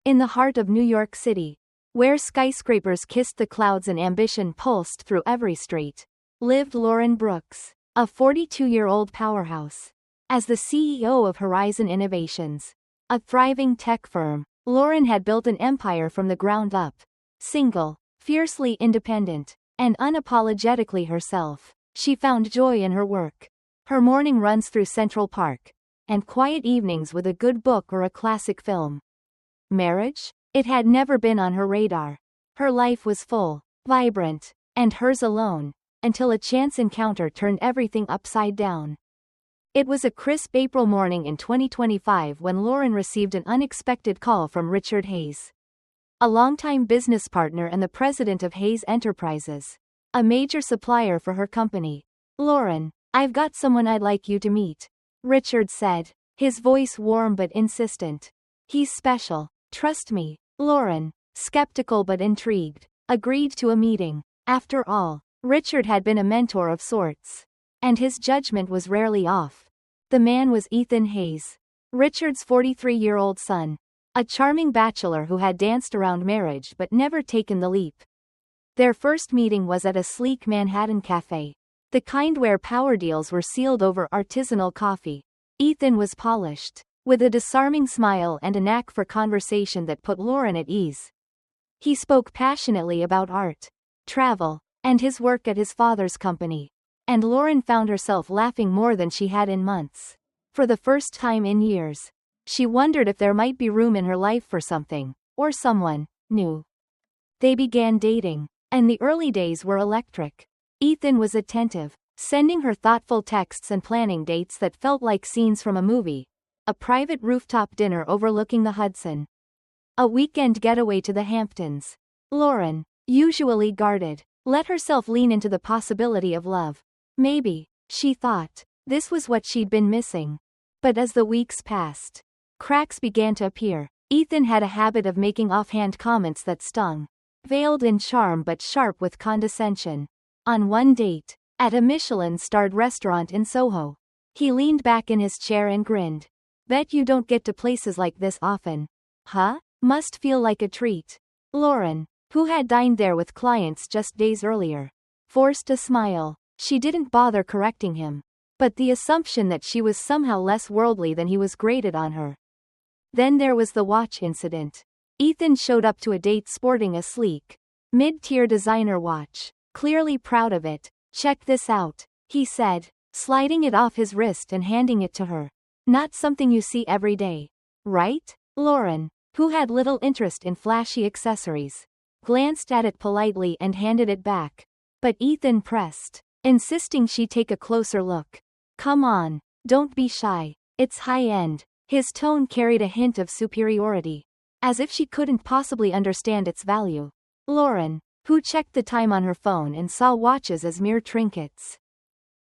In the heart of New York City, where skyscrapers kissed the clouds and ambition pulsed through every street, lived Lauren Brooks, a 42-year-old powerhouse. As the CEO of Horizon Innovations, a thriving tech firm, Lauren had built an empire from the ground up. Single, fiercely independent, and unapologetically herself, she found joy in her work. Her morning runs through Central Park, and quiet evenings with a good book or a classic film. Marriage? It had never been on her radar. Her life was full, vibrant, and hers alone, until a chance encounter turned everything upside down. It was a crisp April morning in 2025 when Lauren received an unexpected call from Richard Hayes, a longtime business partner and the president of Hayes Enterprises, a major supplier for her company. "Lauren, I've got someone I'd like you to meet," Richard said, his voice warm but insistent. "He's special. Trust me." Lauren, skeptical but intrigued, agreed to a meeting. After all, Richard had been a mentor of sorts, and his judgment was rarely off. The man was Ethan Hayes, Richard's 43-year-old son, a charming bachelor who had danced around marriage but never taken the leap. Their first meeting was at a sleek Manhattan cafe, the kind where power deals were sealed over artisanal coffee. Ethan was polished, with a disarming smile and a knack for conversation that put Lauren at ease. He spoke passionately about art, travel, and his work at his father's company, and Lauren found herself laughing more than she had in months. For the first time in years, she wondered if there might be room in her life for something, or someone, new. They began dating, and the early days were electric. Ethan was attentive, sending her thoughtful texts and planning dates that felt like scenes from a movie. A private rooftop dinner overlooking the Hudson. A weekend getaway to the Hamptons. Lauren, usually guarded, let herself lean into the possibility of love. Maybe, she thought, this was what she'd been missing. But as the weeks passed, cracks began to appear. Ethan had a habit of making offhand comments that stung, veiled in charm but sharp with condescension. On one date, at a Michelin-starred restaurant in Soho, he leaned back in his chair and grinned. "Bet you don't get to places like this often." "Huh? Must feel like a treat." Lauren, who had dined there with clients just days earlier, forced a smile. She didn't bother correcting him, but the assumption that she was somehow less worldly than he was grated on her. Then there was the watch incident. Ethan showed up to a date sporting a sleek, mid-tier designer watch, clearly proud of it. "Check this out," he said, sliding it off his wrist and handing it to her. "Not something you see every day, right?" Lauren, who had little interest in flashy accessories, glanced at it politely and handed it back. But Ethan pressed, insisting she take a closer look. "Come on, don't be shy. It's high-end." His tone carried a hint of superiority, as if she couldn't possibly understand its value. Lauren, who checked the time on her phone and saw watches as mere trinkets,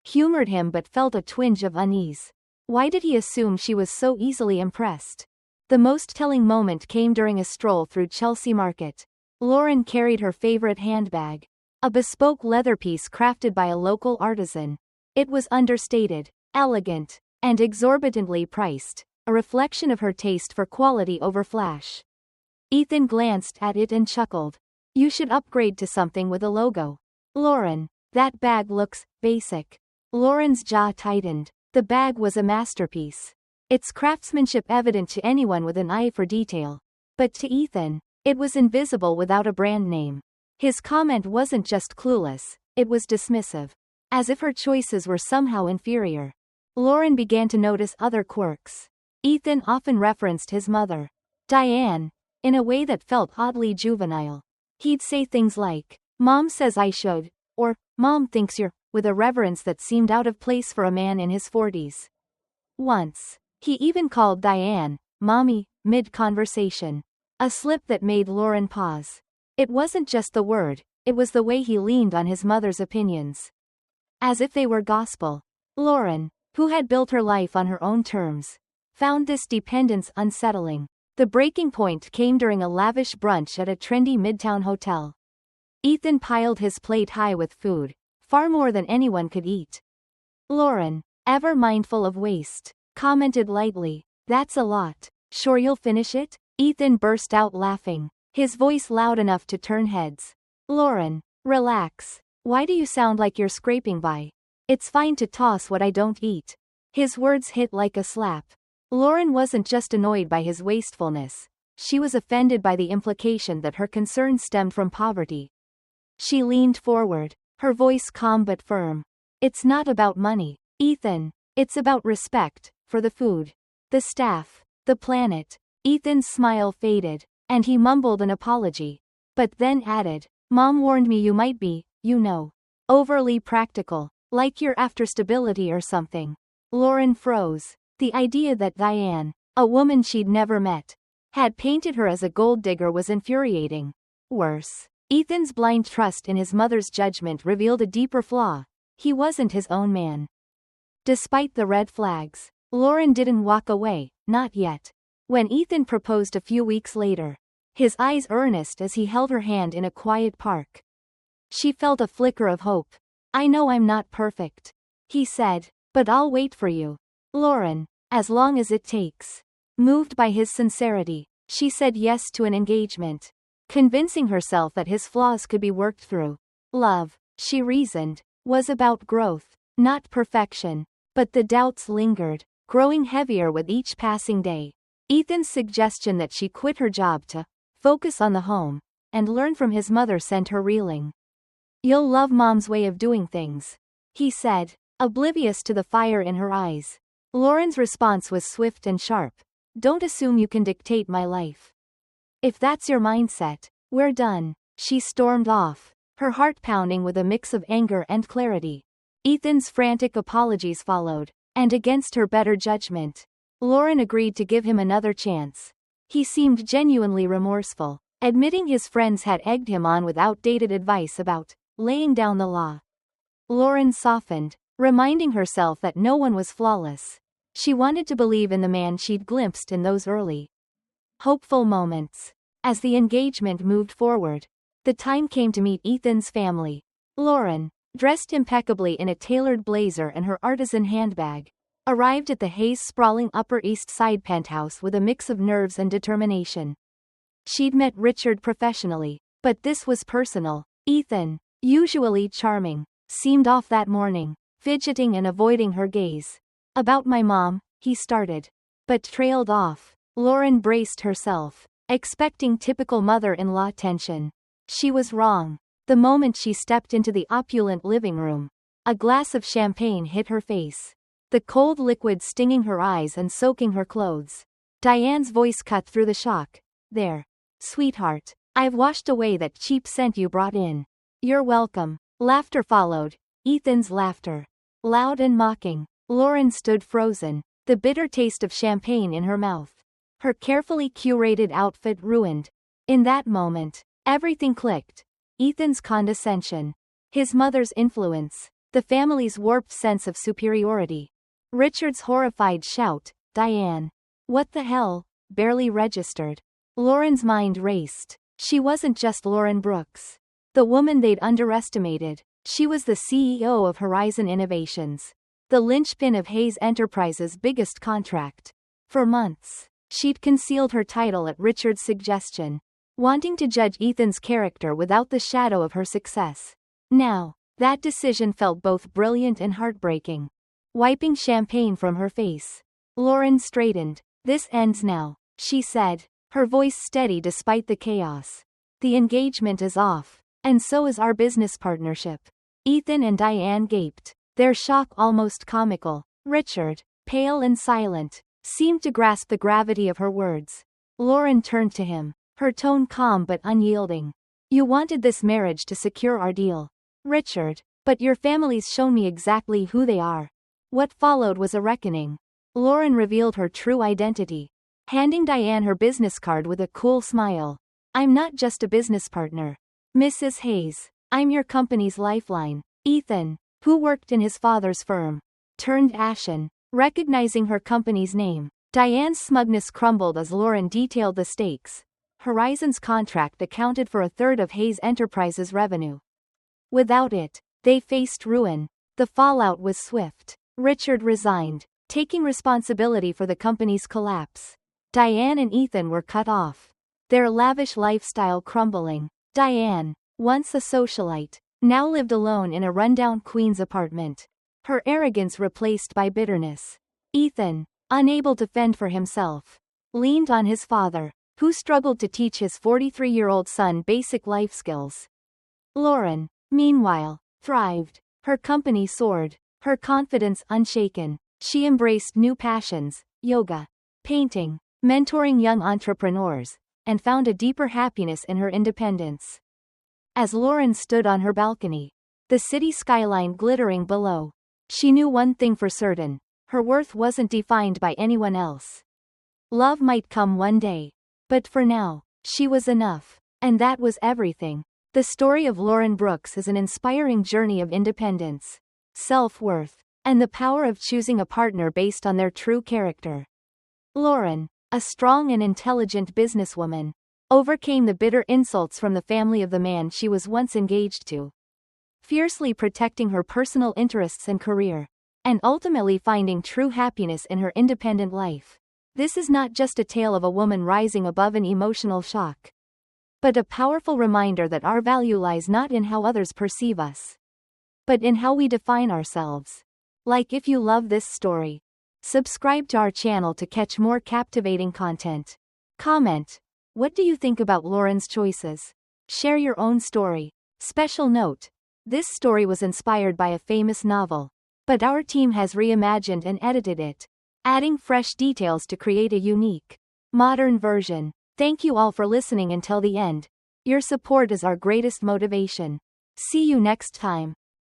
humored him but felt a twinge of unease. Why did he assume she was so easily impressed? The most telling moment came during a stroll through Chelsea Market. Lauren carried her favorite handbag, a bespoke leather piece crafted by a local artisan. It was understated, elegant, and exorbitantly priced, a reflection of her taste for quality over flash. Ethan glanced at it and chuckled. "You should upgrade to something with a logo." "Lauren, that bag looks basic." Lauren's jaw tightened. The bag was a masterpiece, its craftsmanship evident to anyone with an eye for detail. But to Ethan, it was invisible without a brand name. His comment wasn't just clueless, it was dismissive, as if her choices were somehow inferior. Lauren began to notice other quirks. Ethan often referenced his mother, Diane, in a way that felt oddly juvenile. He'd say things like, "Mom says I should," or, "Mom thinks you're," with a reverence that seemed out of place for a man in his 40s. Once, he even called Diane, "Mommy," mid-conversation. A slip that made Lauren pause. It wasn't just the word, it was the way he leaned on his mother's opinions, as if they were gospel. Lauren, who had built her life on her own terms, found this dependence unsettling. The breaking point came during a lavish brunch at a trendy midtown hotel. Ethan piled his plate high with food, far more than anyone could eat. Lauren, ever mindful of waste, commented lightly, "That's a lot. Sure you'll finish it?" Ethan burst out laughing, his voice loud enough to turn heads. Lauren, relax. Why do you sound like you're scraping by? It's fine to toss what I don't eat. His words hit like a slap. Lauren wasn't just annoyed by his wastefulness. She was offended by the implication that her concern stemmed from poverty. She leaned forward, her voice calm but firm. It's not about money, Ethan. It's about respect, for the food, the staff, the planet. Ethan's smile faded, and he mumbled an apology. But then added, Mom warned me you might be, overly practical, like you're after stability or something. Lauren froze. The idea that Diane, a woman she'd never met, had painted her as a gold digger was infuriating. Worse, Ethan's blind trust in his mother's judgment revealed a deeper flaw. He wasn't his own man. Despite the red flags, Lauren didn't walk away, not yet. When Ethan proposed a few weeks later, his eyes earnest as he held her hand in a quiet park. She felt a flicker of hope. I know I'm not perfect, he said, but I'll wait for you, Lauren, as long as it takes. Moved by his sincerity, she said yes to an engagement, convincing herself that his flaws could be worked through. Love, she reasoned, was about growth, not perfection, but the doubts lingered, growing heavier with each passing day. Ethan's suggestion that she quit her job to focus on the home and learn from his mother sent her reeling. You'll love Mom's way of doing things, he said, oblivious to the fire in her eyes. Lauren's response was swift and sharp. Don't assume you can dictate my life. If that's your mindset, we're done. She stormed off, her heart pounding with a mix of anger and clarity. Ethan's frantic apologies followed, and against her better judgment, Lauren agreed to give him another chance. He seemed genuinely remorseful, admitting his friends had egged him on with outdated advice about laying down the law. Lauren softened, reminding herself that no one was flawless. She wanted to believe in the man she'd glimpsed in those early, hopeful moments. As the engagement moved forward, the time came to meet Ethan's family. Lauren, dressed impeccably in a tailored blazer and her artisan handbag, arrived at the Hayes' sprawling Upper East Side penthouse with a mix of nerves and determination. She'd met Richard professionally, but this was personal. Ethan, usually charming, seemed off that morning, fidgeting and avoiding her gaze. About my mom, he started, but trailed off. Lauren braced herself, expecting typical mother-in-law tension. She was wrong. The moment she stepped into the opulent living room, a glass of champagne hit her face, the cold liquid stinging her eyes and soaking her clothes. Diane's voice cut through the shock. There, sweetheart, I've washed away that cheap scent you brought in. You're welcome. Laughter followed, Ethan's laughter, loud and mocking. Lauren stood frozen, the bitter taste of champagne in her mouth. Her carefully curated outfit ruined. In that moment, everything clicked. Ethan's condescension, his mother's influence, the family's warped sense of superiority. Richard's horrified shout, Diane. What the hell? Barely registered. Lauren's mind raced. She wasn't just Lauren Brooks, the woman they'd underestimated. She was the CEO of Horizon Innovations, the linchpin of Hayes Enterprises' biggest contract. For months, she'd concealed her title at Richard's suggestion, wanting to judge Ethan's character without the shadow of her success. Now, that decision felt both brilliant and heartbreaking. Wiping champagne from her face, Lauren straightened. This ends now, she said, her voice steady despite the chaos. The engagement is off, and so is our business partnership. Ethan and Diane gaped, their shock almost comical. Richard, pale and silent, seemed to grasp the gravity of her words. Lauren turned to him, her tone calm but unyielding. You wanted this marriage to secure our deal, Richard, but your family's shown me exactly who they are. What followed was a reckoning. Lauren revealed her true identity, handing Diane her business card with a cool smile. I'm not just a business partner, Mrs. Hayes. I'm your company's lifeline. Ethan, who worked in his father's firm, turned ashen, recognizing her company's name. Diane's smugness crumbled as Lauren detailed the stakes. Horizon's contract accounted for a third of Hayes Enterprises' revenue. Without it, they faced ruin. The fallout was swift. Richard resigned, taking responsibility for the company's collapse. Diane and Ethan were cut off. Their lavish lifestyle crumbling. Diane, once a socialite, now lived alone in a rundown Queens apartment. Her arrogance replaced by bitterness. Ethan, unable to fend for himself, leaned on his father, who struggled to teach his 43-year-old son basic life skills. Lauren, meanwhile, thrived. Her company soared, her confidence unshaken. She embraced new passions, yoga, painting, mentoring young entrepreneurs, and found a deeper happiness in her independence. As Lauren stood on her balcony, the city skyline glittering below, she knew one thing for certain: her worth wasn't defined by anyone else. Love might come one day, but for now, she was enough, and that was everything. The story of Lauren Brooks is an inspiring journey of independence, self-worth, and the power of choosing a partner based on their true character. Lauren, a strong and intelligent businesswoman, overcame the bitter insults from the family of the man she was once engaged to, fiercely protecting her personal interests and career, and ultimately finding true happiness in her independent life. This is not just a tale of a woman rising above an emotional shock, but a powerful reminder that our value lies not in how others perceive us, but in how we define ourselves. Like if you love this story, subscribe to our channel to catch more captivating content. Comment: what do you think about Lauren's choices? Share your own story. Special note: this story was inspired by a famous novel, but our team has reimagined and edited it, adding fresh details to create a unique, modern version. Thank you all for listening until the end. Your support is our greatest motivation. See you next time.